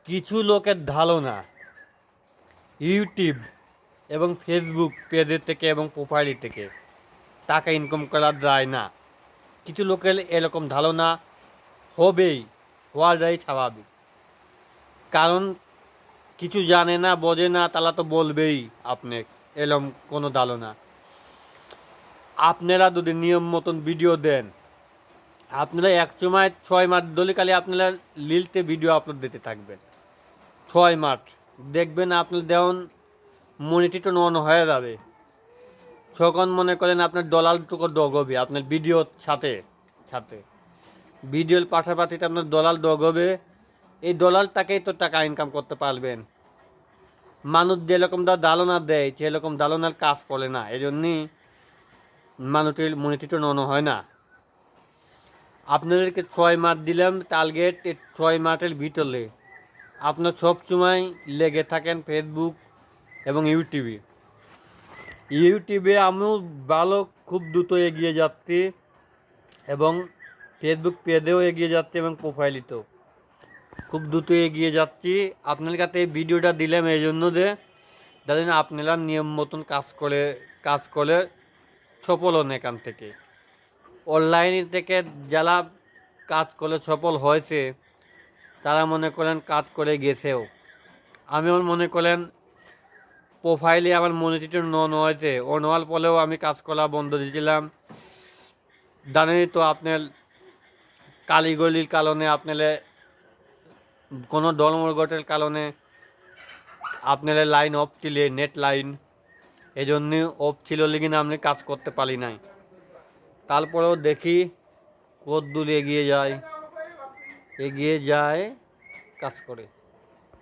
কিছু লোকের ধারণা ইউটিউব এবং ফেসবুক পেজের থেকে এবং প্রোফাইল থেকে টাকা ইনকাম করা যায় না। কিছু লোকের এরকম ধারণা হবেই, হওয়াটাই স্বাভাবিক। কারণ কিছু জানে না, বোঝে না, তারা তো বলবেই আপনি এরকম কোনো ধারণা। আপনারা যদি নিয়ম মতন ভিডিও দেন, আপনারা এক সময় 6 মাস ধরে খালি আপনারা লিলতে ভিডিও আপলোড দিতে থাকবেন। 6 মাস দেখবেন আপনার দেওয়ান মনিটর অন হয়ে যাবে। তখন মনে করেন আপনার ডলারটুকু ডগবে আপনার ভিডিওর সাথে সাথে ভিডিওর পাশাপাশি আপনার ডলার ডগবে। এই ডলারটাকেই তো টাকা ইনকাম করতে পারবেন। মানুষ যেরকম ধারণা দেয় সেরকম ধারণার কাজ করে না, এই জন্যই মানুষের মনিটর অন হয় না। আপনাদেরকে 6 মাস দিলাম টার্গেট, 6 মাসের ভিতরে আপনার সব সময় লেগে থাকেন ফেসবুক এবং ইউটিউবে। ইউটিউবে আমিও ভালো খুব দ্রুত এগিয়ে যাচ্ছি এবং ফেসবুক পেজেও এগিয়ে যাচ্ছি এবং প্রোফাইলেতেও খুব দ্রুত এগিয়ে যাচ্ছি। আপনার কাছে এই ভিডিওটা দিলাম এই জন্য যে যাতে আপনারা নিয়ম মতন কাজ করে সফল হন। এখান থেকে অনলাইন থেকে যারা কাজ করে সফল হয়েছে তারা মনে করেন কাজ করে গেছেও। আমিও মনে করেন প্রোফাইলে আমার মনিটর অন হয়েছে, অন হওয়ার ফলেও আমি কাজ করা বন্ধ দিয়েছিলাম। জানেনই তো আপনার কালিগলির কারণে আপনার কোনো ধর্মঘটের কারণে আপনার লাইন অফ ছিল, নেট লাইন, এই জন্য অফ ছিল লিগিন আপনি কাজ করতে পারি নাই। তারপরেও দেখি কত দূর এগিয়ে যায় কাজ করে।